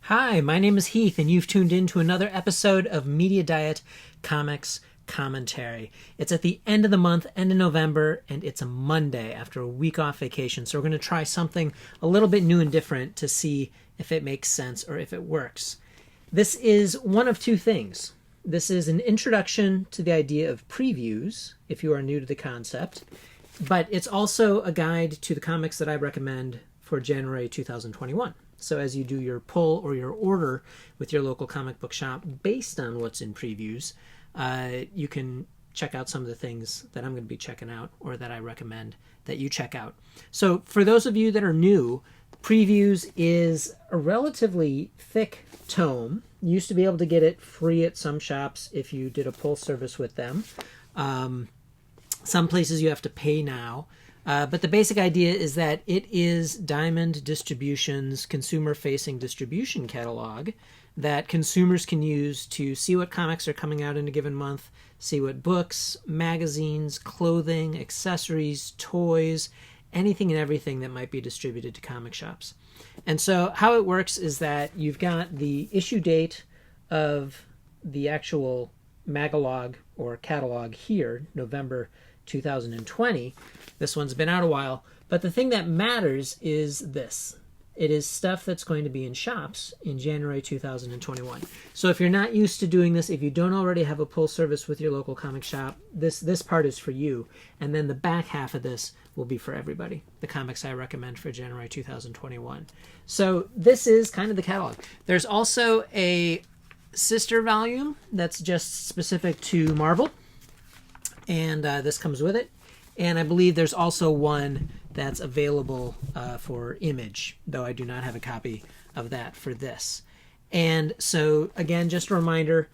Hi, my name is Heath, and you've tuned in to another episode of Media Diet Comics Commentary. It's at the end of the month, end of November, and it's a Monday after a week off vacation. So we're going to try something a little bit new and different to see if it makes sense or if it works. This is one of two things. This is an introduction to the idea of previews, if you are new to the concept, but it's also a guide to the comics that I recommend for January 2021. So as you do your pull or your order with your local comic book shop based on what's in previews, you can check out some of the things that I'm going to be checking out or that I recommend that you check out. So for those of you that are new, Previews is a relatively thick tome. You used to be able to get it free at some shops if you did a pull service with them. Some places you have to pay now. But the basic idea is that it is Diamond Distribution's consumer-facing distribution catalog that consumers can use to see what comics are coming out in a given month, see what books, magazines, clothing, accessories, toys, anything and everything that might be distributed to comic shops. And so how it works is that you've got the issue date of the actual magalog or catalog here, November 2020. This one's been out a while, but the thing that matters is this. It is stuff that's going to be in shops in January 2021. So if you're not used to doing this, if you don't already have a pull service with your local comic shop, this part is for you. And then the back half of this will be for everybody, the comics I recommend for January 2021. So this is kind of the catalog. There's also a sister volume that's just specific to Marvel, and this comes with it. And I believe there's also one that's available for Image, though I do not have a copy of that for this. And so, again, just a reminder,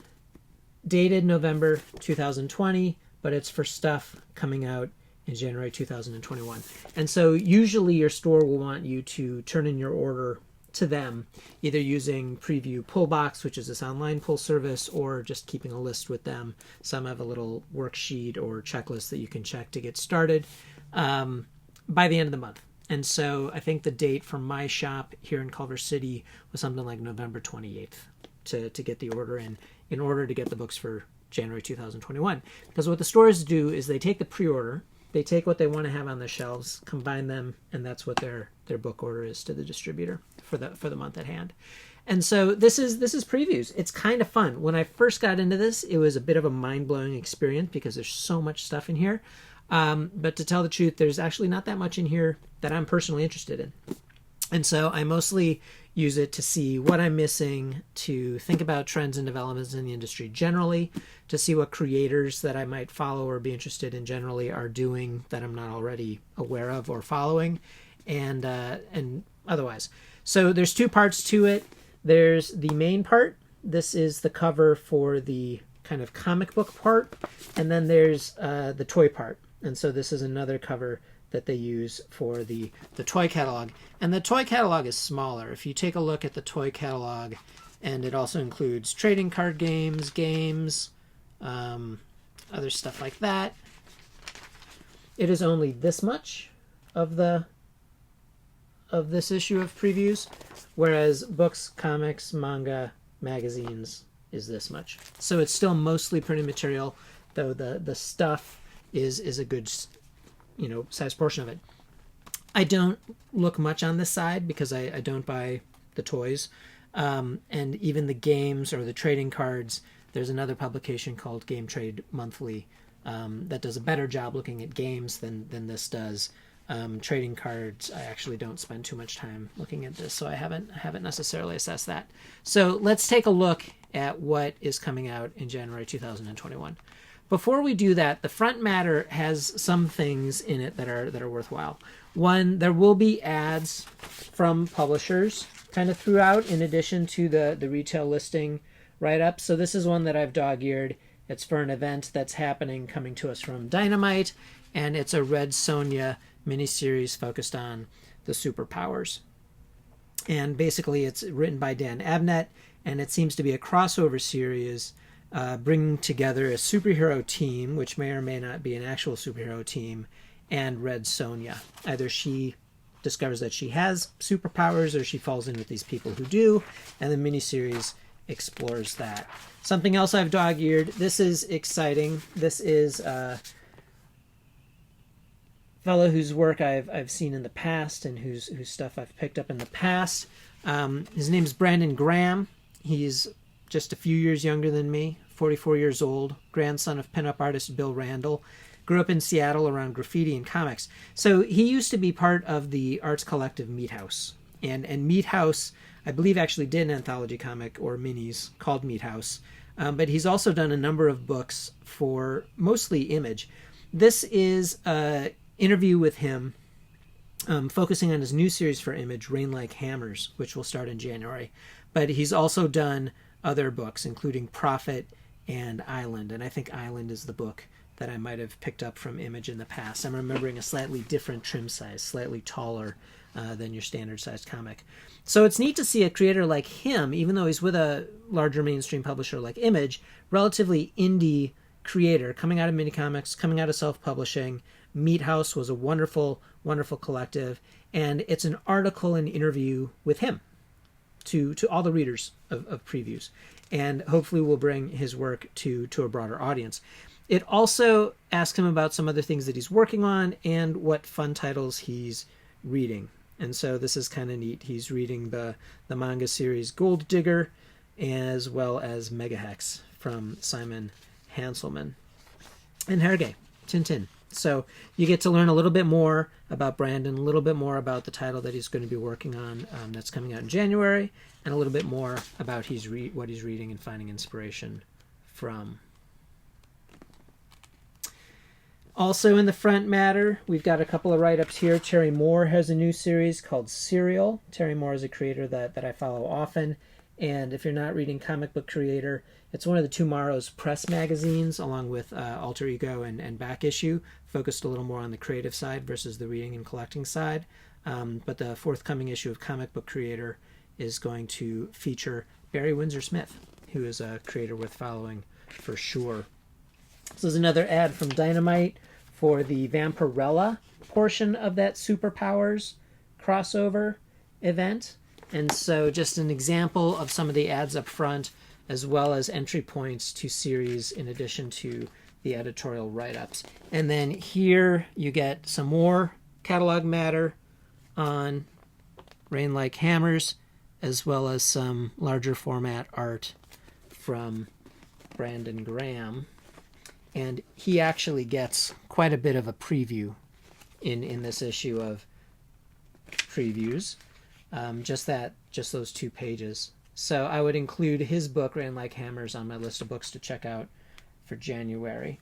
dated November 2020, but it's for stuff coming out in January 2021. And so usually your store will want you to turn in your order to them, either using Preview Pull Box, which is this online pull service, or just keeping a list with them. Some have a little worksheet or checklist that you can check to get started by the end of the month. And so I think the date for my shop here in Culver City was something like November 28th to get the order in order to get the books for January 2021. Because what the stores do is they take the pre-order, they take what they want to have on the shelves, combine them, and that's what their book order is to the distributor for the month at hand. And so this is previews. It's kind of fun. When I first got into this, it was a bit of a mind-blowing experience because there's so much stuff in here. But to tell the truth, there's actually not that much in here that I'm personally interested in. And so I mostly use it to see what I'm missing, to think about trends and developments in the industry generally, to see what creators that I might follow or be interested in generally are doing that I'm not already aware of or following, and otherwise. So there's two parts to it. There's the main part. This is the cover for the kind of comic book part, and then there's the toy part. And so this is another cover that they use for the toy catalog. And the toy catalog is smaller. If you take a look at the toy catalog, and it also includes trading card games, other stuff like that. It is only this much of this issue of previews, whereas books, comics, manga, magazines is this much. So it's still mostly printed material, though the stuff is a good size portion of it. I don't look much on this side because I don't buy the toys. And even the games or the trading cards, there's another publication called Game Trade Monthly that does a better job looking at games than this does. Trading cards, I actually don't spend too much time looking at this, so I haven't necessarily assessed that. So let's take a look at what is coming out in January 2021. Before we do that, the front matter has some things in it that are worthwhile. One, there will be ads from publishers kind of throughout, in addition to the retail listing write-up. So this is one that I've dog-eared. It's for an event that's happening, coming to us from Dynamite, and it's a Red Sonja miniseries focused on the superpowers. And basically it's written by Dan Abnett, and it seems to be a crossover series bringing together a superhero team, which may or may not be an actual superhero team, and Red Sonja. Either she discovers that she has superpowers or she falls in with these people who do, and the miniseries explores that. Something else I've dog-eared. This is exciting. This is a fellow whose work I've seen in the past and whose stuff I've picked up in the past. His name's Brandon Graham. He's just a few years younger than me, 44 years old, grandson of pinup artist Bill Randall. Grew up in Seattle around graffiti and comics. So he used to be part of the arts collective Meat House. And Meat House, I believe, actually did an anthology comic or minis called Meat House. But he's also done a number of books for mostly Image. This is an interview with him focusing on his new series for Image, Rain Like Hammers, which will start in January. But he's also done other books, including Prophet and Island. And I think Island is the book that I might have picked up from Image in the past. I'm remembering a slightly different trim size, slightly taller than your standard sized comic. So it's neat to see a creator like him, even though he's with a larger mainstream publisher like Image, relatively indie creator, coming out of mini comics, coming out of self-publishing. Meat House was a wonderful, wonderful collective, and it's an article and interview with him to all the readers of previews, and hopefully will bring his work to a broader audience. It also asks him about some other things that he's working on and what fun titles he's reading. And so this is kind of neat. He's reading the manga series Gold Digger as well as Megahex from Simon Hanselman. And Hergé, Tintin. So you get to learn a little bit more about Brandon, a little bit more about the title that he's going to be working on that's coming out in January, and a little bit more about what he's reading and finding inspiration from. Also in the front matter, we've got a couple of write-ups here. Terry Moore has a new series called Serial. Terry Moore is a creator that I follow often. And if you're not reading Comic Book Creator, it's one of the Tomorrow's press magazines, along with Alter Ego and Back Issue, focused a little more on the creative side versus the reading and collecting side. But the forthcoming issue of Comic Book Creator is going to feature Barry Windsor Smith, who is a creator worth following for sure. This is another ad from Dynamite for the Vampirella portion of that Superpowers crossover event. And so just an example of some of the ads up front, as well as entry points to series in addition to the editorial write-ups. And then here you get some more catalog matter on Rain Like Hammers, as well as some larger format art from Brandon Graham. And he actually gets quite a bit of a preview in this issue of previews. Just those 2 pages. So I would include his book, Rain Like Hammers, on my list of books to check out for January.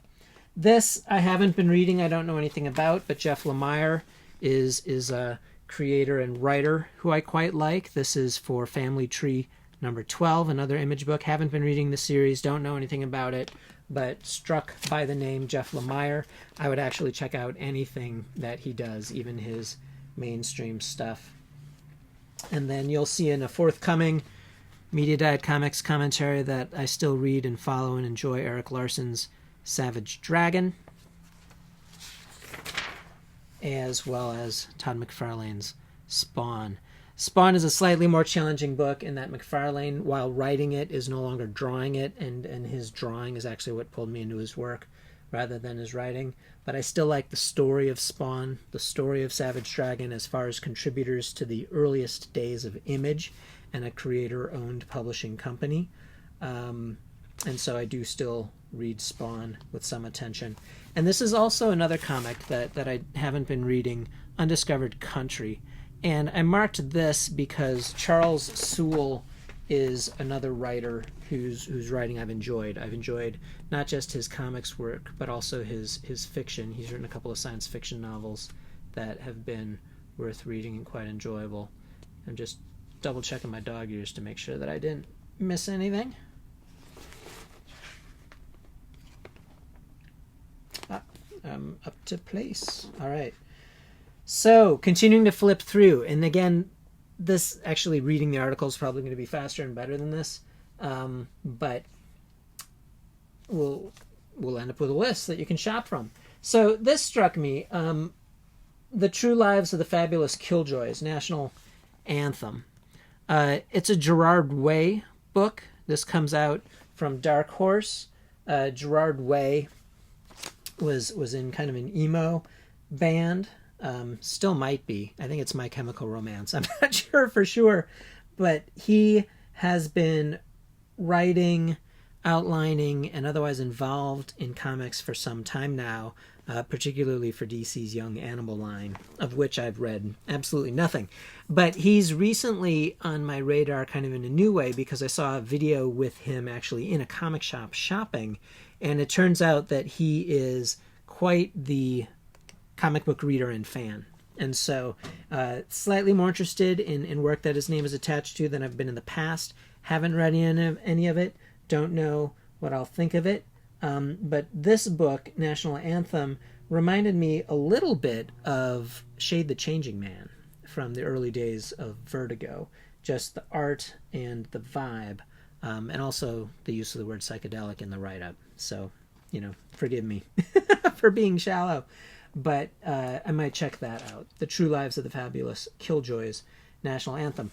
This I haven't been reading. I don't know anything about, but Jeff Lemire is a creator and writer who I quite like. This is for Family Tree number 12, another Image book. Haven't been reading the series, don't know anything about it, but struck by the name Jeff Lemire. I would actually check out anything that he does, even his mainstream stuff. And then you'll see in a forthcoming Media Diet Comics commentary that I still read and follow and enjoy Eric Larson's Savage Dragon, as well as Todd McFarlane's Spawn. Spawn is a slightly more challenging book in that McFarlane, while writing it, is no longer drawing it, and his drawing is actually what pulled me into his work rather than his writing. But I still like the story of Spawn, the story of Savage Dragon, as far as contributors to the earliest days of Image and a creator-owned publishing company. And so I do still read Spawn with some attention. And this is also another comic that I haven't been reading, Undiscovered Country. And I marked this because Charles Sewell is another writer whose writing I've enjoyed. I've enjoyed not just his comics work, but also his fiction. He's written a couple of science fiction novels that have been worth reading and quite enjoyable. I'm just double checking my dog ears to make sure that I didn't miss anything. I'm up to place. All right. So, continuing to flip through, and again, this actually reading the article is probably going to be faster and better than this, but we'll end up with a list that you can shop from. So this struck me. The True Lives of the Fabulous Killjoys, National Anthem. It's a Gerard Way book. This comes out from Dark Horse. Gerard Way was in kind of an emo band. Still might be. I think it's My Chemical Romance. I'm not sure for sure. But he has been writing, outlining, and otherwise involved in comics for some time now, particularly for DC's Young Animal line, of which I've read absolutely nothing. But he's recently on my radar kind of in a new way because I saw a video with him actually in a comic shop shopping, and it turns out that he is quite the comic book reader and fan. And so slightly more interested in work that his name is attached to than I've been in the past. Haven't read any of it. Don't know what I'll think of it. But this book, National Anthem, reminded me a little bit of Shade the Changing Man from the early days of Vertigo. Just the art and the vibe, and also the use of the word psychedelic in the write-up. So, forgive me for being shallow. But I might check that out. The True Lives of the Fabulous Killjoys, National Anthem.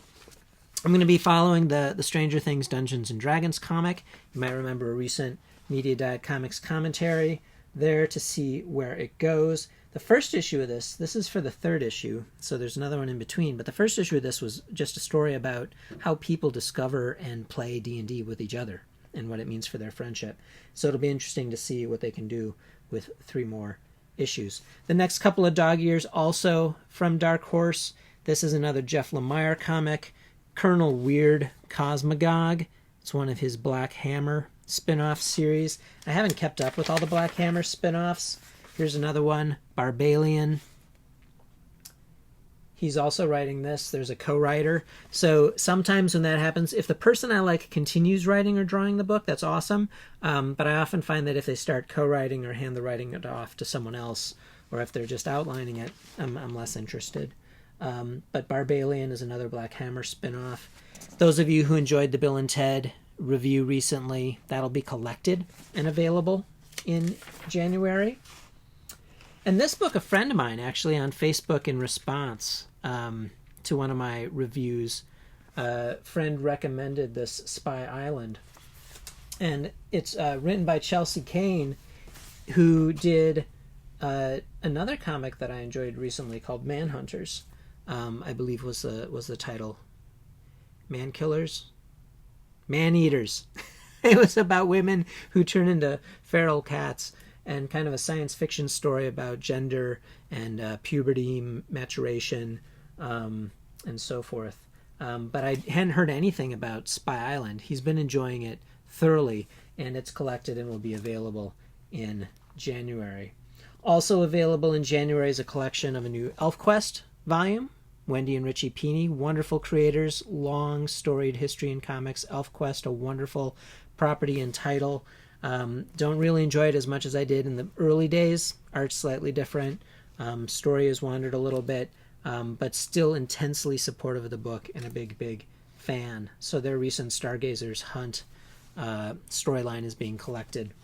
I'm going to be following the Stranger Things Dungeons & Dragons comic. You might remember a recent Media Diet Comics commentary there to see where it goes. The first issue of this is for the third issue, so there's another one in between, but the first issue of this was just a story about how people discover and play D&D with each other and what it means for their friendship. So it'll be interesting to see what they can do with 3 more issues. The next couple of dog years also from Dark Horse. This is another Jeff Lemire comic, Colonel Weird Cosmagog. It's one of his Black Hammer spin-off series. I haven't kept up with all the Black Hammer spin-offs. Here's another one, Barbalian. He's also writing this. There's a co-writer. So sometimes when that happens, if the person I like continues writing or drawing the book, that's awesome. But I often find that if they start co-writing or hand the writing it off to someone else, or if they're just outlining it, I'm less interested. But Barbalian is another Black Hammer spin-off. Those of you who enjoyed the Bill and Ted review recently, that'll be collected and available in January. And this book, a friend of mine actually on Facebook in response to one of my reviews, a friend recommended this Spy Island. And it's written by Chelsea Kane, who did another comic that I enjoyed recently called Manhunters, I believe was the title. Man Killers? Man-Eaters. It was about women who turn into feral cats, and kind of a science fiction story about gender and puberty, maturation, and so forth. But I hadn't heard anything about Spy Island. He's been enjoying it thoroughly, and it's collected and will be available in January. Also available in January is a collection of a new ElfQuest volume. Wendy and Richie Pini, wonderful creators, long storied history in comics. ElfQuest, a wonderful property and title. Don't really enjoy it as much as I did in the early days. Art's slightly different. Story has wandered a little bit, but still intensely supportive of the book and a big fan. So their recent Stargazer's Hunt storyline is being collected.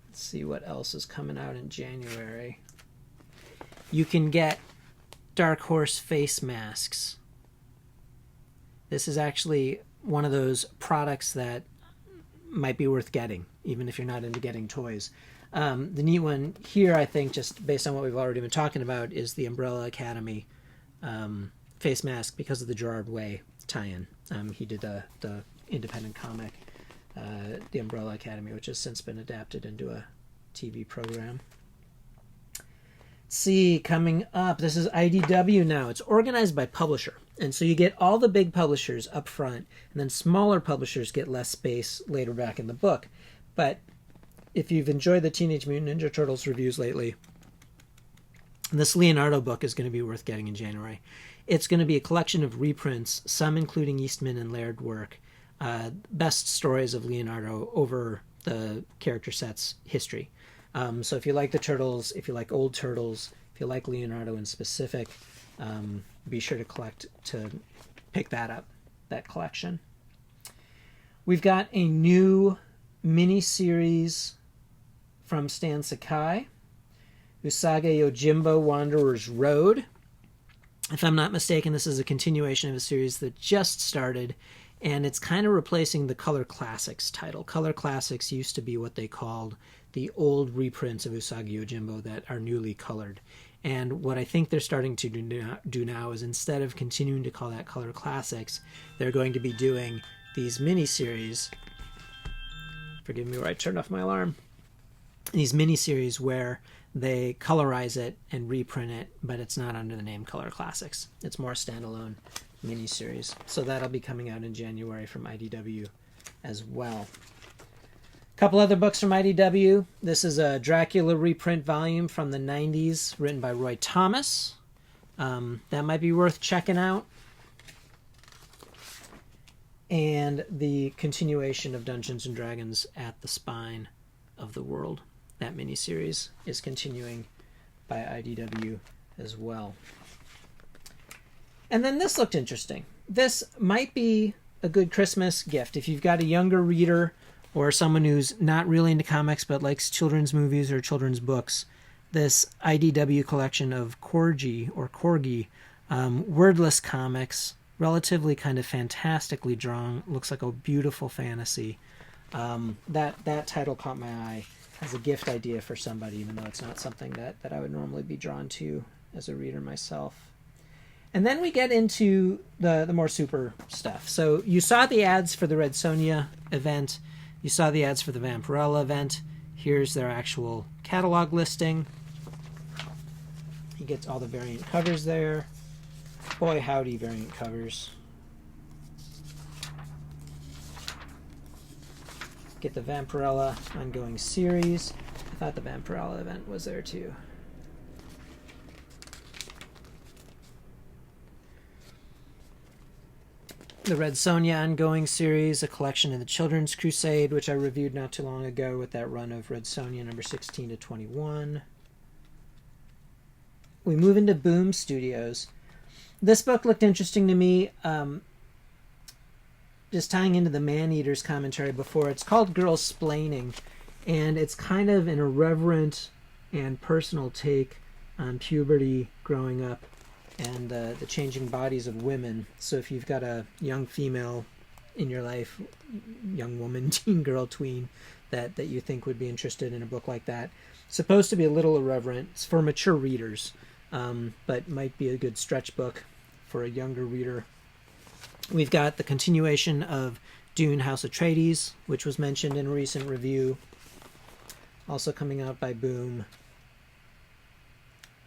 Let's see what else is coming out in January. You can get Dark Horse face masks. This is actually one of those products that might be worth getting, even if you're not into getting toys. The neat one here, I think, just based on what we've already been talking about, is the Umbrella Academy face mask because of the Gerard Way tie-in. He did the independent comic, The Umbrella Academy, which has since been adapted into a TV program. See, coming up, this is IDW now. It's organized by publisher. And so you get all the big publishers up front, and then smaller publishers get less space later back in the book. But if you've enjoyed the Teenage Mutant Ninja Turtles reviews lately, this Leonardo book is going to be worth getting in January. It's going to be a collection of reprints, some including Eastman and Laird work, best stories of Leonardo over the character set's history. So if you like the Turtles, if you like old Turtles, if you like Leonardo in specific, be sure to pick that up, that collection. We've got a new mini-series from Stan Sakai. Usagi Yojimbo Wanderer's Road. If I'm not mistaken, this is a continuation of a series that just started, and it's kind of replacing the Color Classics title. Color Classics used to be what they called the old reprints of Usagi Yojimbo that are newly colored. And what I think they're starting to do now is, instead of continuing to call that Color Classics, they're going to be doing these miniseries. Forgive me where I turned off my alarm. These miniseries where they colorize it and reprint it, but it's not under the name Color Classics. It's more standalone miniseries. So that'll be coming out in January from IDW as well. A couple other books from IDW. This is a Dracula reprint volume from the 90s, written by Roy Thomas. That might be worth checking out. And the continuation of Dungeons and Dragons at the Spine of the World. That miniseries is continuing by IDW as well. And then this looked interesting. This might be a good Christmas gift. If you've got a younger reader or someone who's not really into comics but likes children's movies or children's books, this IDW collection of Corgi, wordless comics, relatively kind of fantastically drawn, looks like a beautiful fantasy. That title caught my eye as a gift idea for somebody, even though it's not something that I would normally be drawn to as a reader myself. And then we get into the more super stuff. So you saw the ads for the Red Sonja event. You saw the ads for the Vampirella event. Here's their actual catalog listing. He gets all the variant covers there. Boy, howdy, variant covers. Get the Vampirella ongoing series. I thought the Vampirella event was there too. The Red Sonja ongoing series, a collection of the Children's Crusade, which I reviewed not too long ago with that run of Red Sonja number 16 to 21. We move into Boom Studios. This book looked interesting to me, just tying into the Maneater's commentary before. It's called Girls Splaining, and it's kind of an irreverent and personal take on puberty, growing up, and the changing bodies of women. So if you've got a young female in your life, young woman, teen girl, tween, that you think would be interested in a book like that, it's supposed to be a little irreverent. It's for mature readers, but might be a good stretch book for a younger reader. We've got the continuation of Dune House Atreides, which was mentioned in a recent review, also coming out by Boom.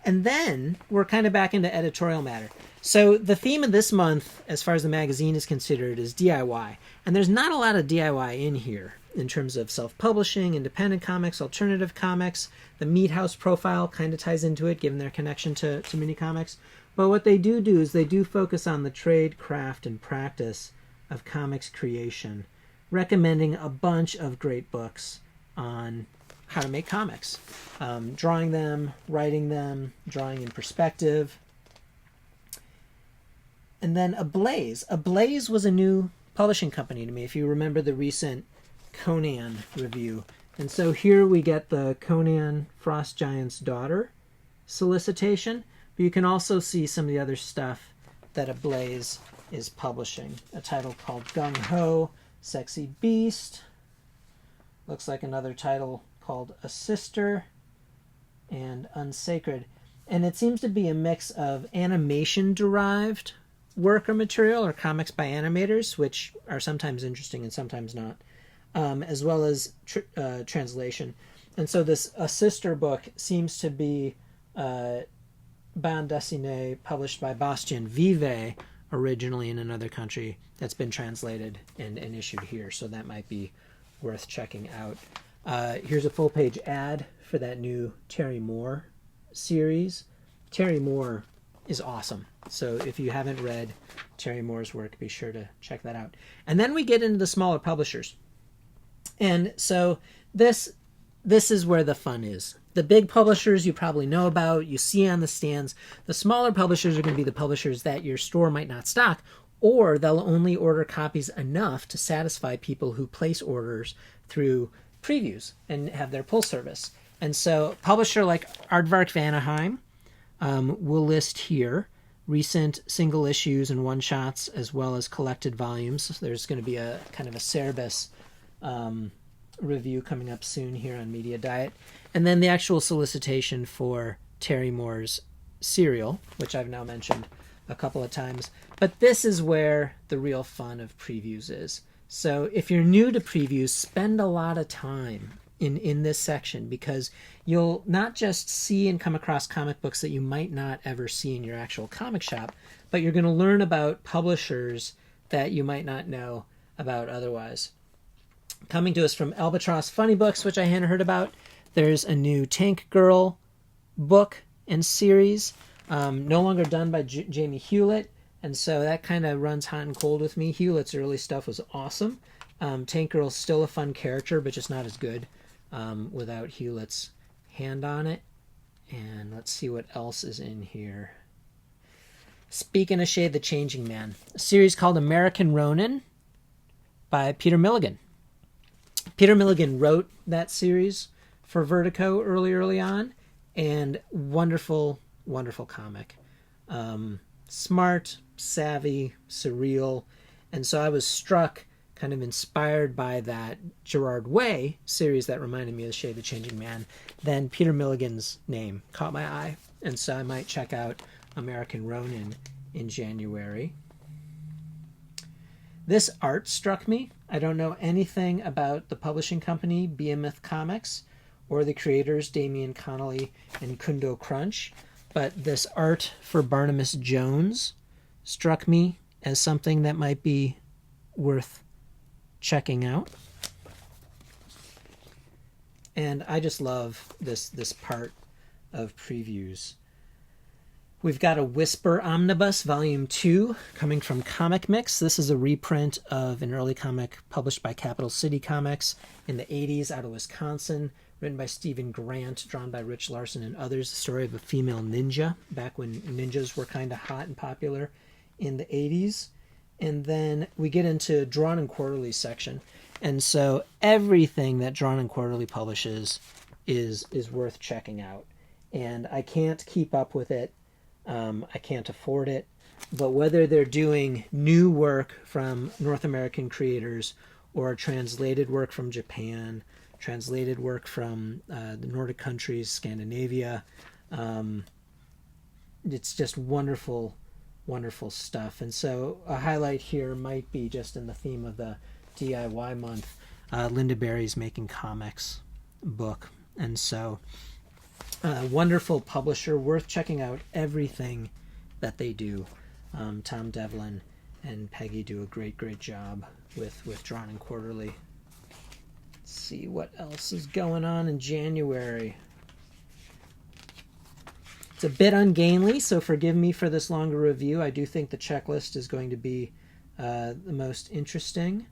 And then we're kind of back into editorial matter. So the theme of this month, as far as the magazine is considered, is DIY. And there's not a lot of DIY in here in terms of self-publishing, independent comics, alternative comics. The Meat House profile kind of ties into it, given their connection to mini comics. But what they do is they do focus on the trade, craft, and practice of comics creation, recommending a bunch of great books on how to make comics, drawing them, writing them, drawing in perspective. And then Ablaze. Ablaze was a new publishing company to me, if you remember the recent Conan review. And so here we get the Conan Frost Giant's Daughter solicitation, but you can also see some of the other stuff that Ablaze is publishing. A title called Gung Ho, Sexy Beast. Looks like another title called A Sister, and Unsacred. And it seems to be a mix of animation-derived work or material, or comics by animators, which are sometimes interesting and sometimes not, as well as translation. And so this A Sister book seems to be bande dessinée published by Bastien Vive, originally in another country, that's been translated and issued here. So that might be worth checking out. Here's a full-page ad for that new Terry Moore series. Terry Moore is awesome. So if you haven't read Terry Moore's work, be sure to check that out. And then we get into the smaller publishers. And so this is where the fun is. The big publishers you probably know about, you see on the stands. The smaller publishers are going to be the publishers that your store might not stock, or they'll only order copies enough to satisfy people who place orders through previews and have their pull service. And so publisher like Aardvark Vanaheim will list here recent single issues and one-shots as well as collected volumes. So there's going to be a kind of a Cerebus review coming up soon here on Media Diet. And then the actual solicitation for Terry Moore's serial, which I've now mentioned a couple of times. But this is where the real fun of previews is. So if you're new to previews, spend a lot of time in this section, because you'll not just see and come across comic books that you might not ever see in your actual comic shop, but you're going to learn about publishers that you might not know about otherwise. Coming to us from Albatross Funny Books, which I hadn't heard about, there's a new Tank Girl book and series, no longer done by Jamie Hewlett, and so that kind of runs hot and cold with me. Hewlett's early stuff was awesome. Tank Girl's still a fun character, but just not as good without Hewlett's hand on it. And let's see what else is in here. Speaking of Shade the Changing Man, a series called American Ronin by Peter Milligan. Peter Milligan wrote that series for Vertigo early on, and wonderful, wonderful comic. Smart, savvy, surreal, and so I was struck, kind of inspired by that Gerard Way series that reminded me of The Shade the Changing Man. Then Peter Milligan's name caught my eye, and so I might check out American Ronin in January. This art struck me. I don't know anything about the publishing company, Behemoth Comics, or the creators, Damian Connolly and Kundo Crunch, but this art for Barnabas Jones struck me as something that might be worth checking out. And I just love this part of previews. We've got a Whisper Omnibus Volume 2 coming from Comic Mix. This is a reprint of an early comic published by Capital City Comics in the 80s out of Wisconsin, written by Stephen Grant, drawn by Rich Larson and others. The story of a female ninja back when ninjas were kind of hot and popular in the 80s. And then we get into Drawn and Quarterly section. And so everything that Drawn and Quarterly publishes is worth checking out. And I can't keep up with it. I can't afford it. But whether they're doing new work from North American creators or translated work from Japan, translated work from the Nordic countries, Scandinavia, it's just wonderful, wonderful stuff. And so a highlight here might be, just in the theme of the DIY month, Linda Berry's Making Comics book. And so wonderful publisher, worth checking out everything that they do. Tom Devlin and Peggy do a great job with Drawn and Quarterly. Let's see what else is going on in January. It's a bit ungainly, so forgive me for this longer review. I do think the checklist is going to be the most interesting.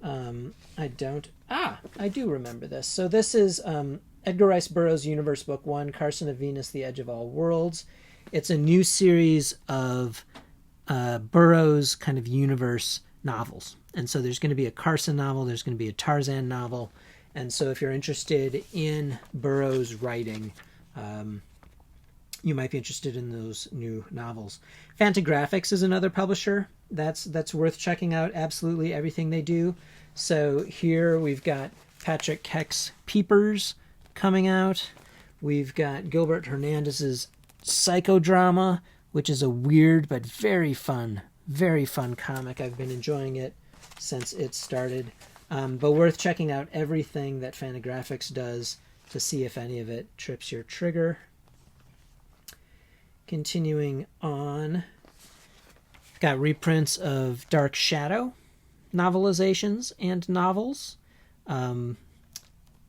I do remember this. So this is Edgar Rice Burroughs' Universe Book 1, Carson of Venus, The Edge of All Worlds. It's a new series of Burroughs kind of universe novels. And so there's going to be a Carson novel, there's going to be a Tarzan novel. And so if you're interested in Burroughs' writing, you might be interested in those new novels. Fantagraphics is another publisher. That's worth checking out, absolutely everything they do. So here we've got Patrick Keck's Peepers coming out. We've got Gilbert Hernandez's Psychodrama, which is a weird but very fun comic. I've been enjoying it since it started. But worth checking out everything that Fantagraphics does to see if any of it trips your trigger. Continuing on, got reprints of Dark Shadow novelizations and novels.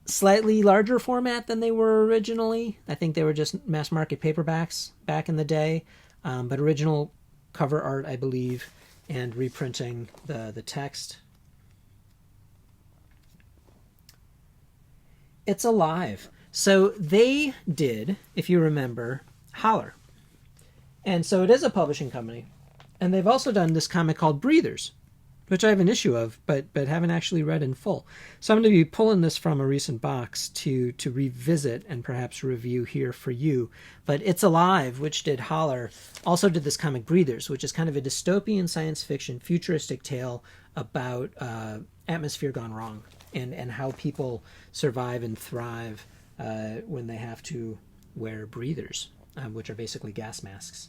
Slightly larger format than they were originally. I think they were just mass market paperbacks back in the day, but original cover art, I believe, and reprinting the text. It's Alive. So they did, if you remember, Holler. And so it is a publishing company. And they've also done this comic called Breathers. which I have an issue of, but haven't actually read in full. So I'm going to be pulling this from a recent box to revisit and perhaps review here for you. But It's Alive, which did Holler, also did this comic Breathers, which is kind of a dystopian science fiction futuristic tale about atmosphere gone wrong and how people survive and thrive when they have to wear breathers, which are basically gas masks.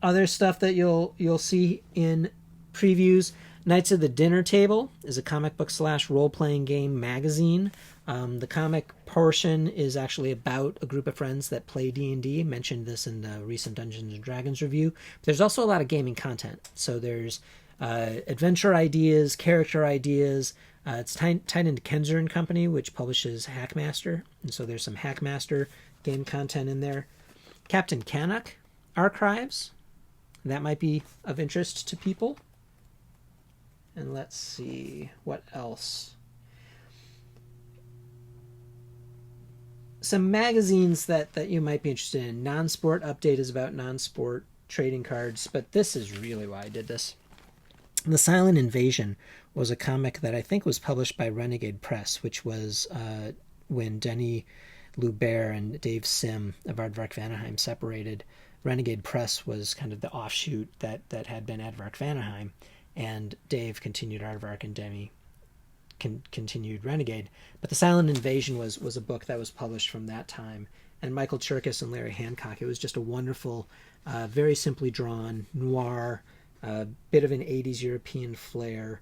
Other stuff that you'll see in previews: Knights of the Dinner Table is a comic book / role-playing game magazine. The comic portion is actually about a group of friends that play D&D. Mentioned this in the recent Dungeons & Dragons review. But there's also a lot of gaming content. So there's adventure ideas, character ideas. It's tied into Kenzer & Company, which publishes Hackmaster. And so there's some Hackmaster game content in there. Captain Canuck Archives. That might be of interest to people. And let's see, what else? Some magazines that you might be interested in. Non-Sport Update is about non-sport trading cards, but this is really why I did this. The Silent Invasion was a comic that I think was published by Renegade Press, which was when Denny Lubert and Dave Sim of Aardvark Vanaheim separated. Renegade Press was kind of the offshoot that had been Aardvark Vanaheim. And Dave continued Aardvark and Demi continued Renegade. But The Silent Invasion was a book that was published from that time. And Michael Cherkis and Larry Hancock, it was just a wonderful, very simply drawn, noir, bit of an 80s European flair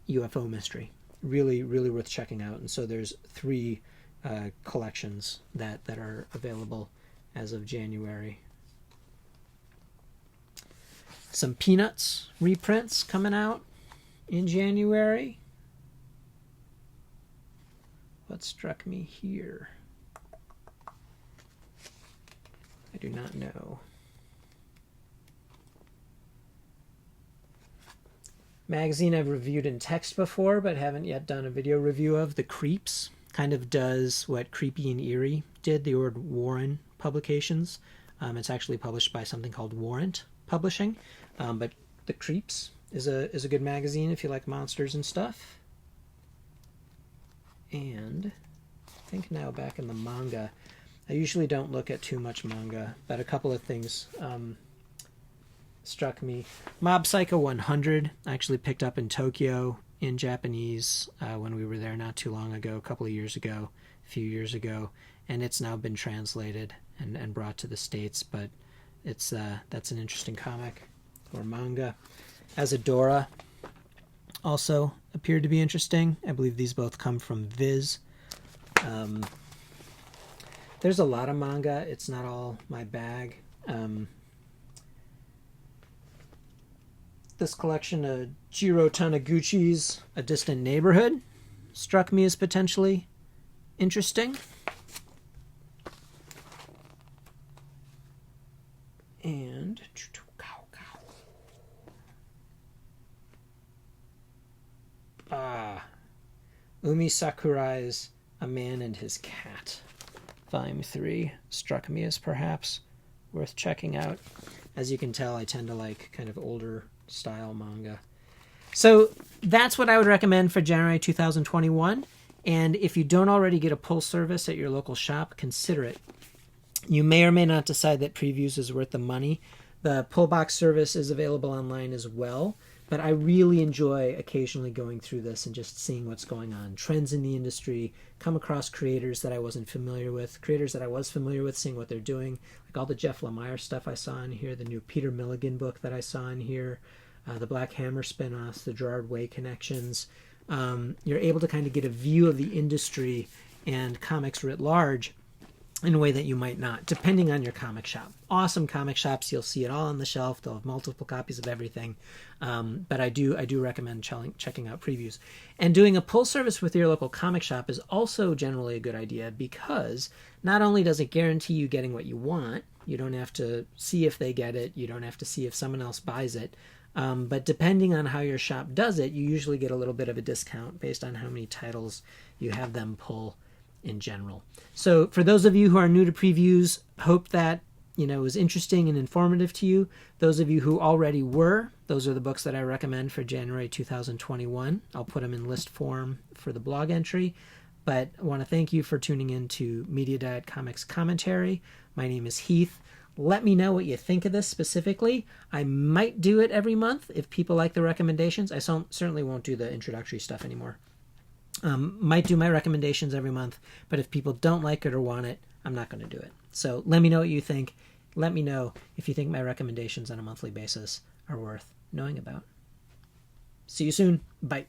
UFO mystery. Really, really worth checking out. And so there's 3 collections that are available as of January. Some Peanuts reprints coming out in January. What struck me here? I do not know. Magazine I've reviewed in text before, but haven't yet done a video review of. The Creeps kind of does what Creepy and Eerie did, the Ord Warren publications. It's actually published by something called Warrant Publishing. But The Creeps is a good magazine if you like monsters and stuff. And I think now back in the manga, I usually don't look at too much manga, but a couple of things struck me. Mob Psycho 100 I actually picked up in Tokyo in Japanese when we were there not too long ago, a few years ago, and it's now been translated and brought to the States, but it's that's an interesting comic or manga. Asadora also appeared to be interesting. I believe these both come from Viz. There's a lot of manga. It's not all my bag. This collection of Jiro Taniguchi's A Distant Neighborhood struck me as potentially interesting. And Umi Sakurai's A Man and His Cat, Volume 3, struck me as perhaps worth checking out. As you can tell, I tend to like kind of older style manga. So that's what I would recommend for January 2021. And if you don't already get a pull service at your local shop, consider it. You may or may not decide that Previews is worth the money. The pull box service is available online as well, but I really enjoy occasionally going through this and just seeing what's going on. Trends in the industry, come across creators that I wasn't familiar with, creators that I was familiar with, seeing what they're doing, like all the Jeff Lemire stuff I saw in here, the new Peter Milligan book that I saw in here, the Black Hammer spinoffs, the Gerard Way connections. You're able to kind of get a view of the industry and comics writ large in a way that you might not, depending on your comic shop. Awesome comic shops, you'll see it all on the shelf. They'll have multiple copies of everything. But I do recommend checking out Previews. And doing a pull service with your local comic shop is also generally a good idea, because not only does it guarantee you getting what you want, you don't have to see if they get it, you don't have to see if someone else buys it, but depending on how your shop does it, you usually get a little bit of a discount based on how many titles you have them pull in general. So for those of you who are new to Previews, hope that was interesting and informative to you. Those of you who already were, those are the books that I recommend for January 2021. I'll put them in list form for the blog entry. But I want to thank you for tuning in to Media Diet Comics Commentary. My name is Heath. Let me know what you think of this specifically. I might do it every month if people like the recommendations. I certainly won't do the introductory stuff anymore. Might do my recommendations every month, but if people don't like it or want it, I'm not going to do it. So let me know what you think. Let me know if you think my recommendations on a monthly basis are worth knowing about. See you soon. Bye.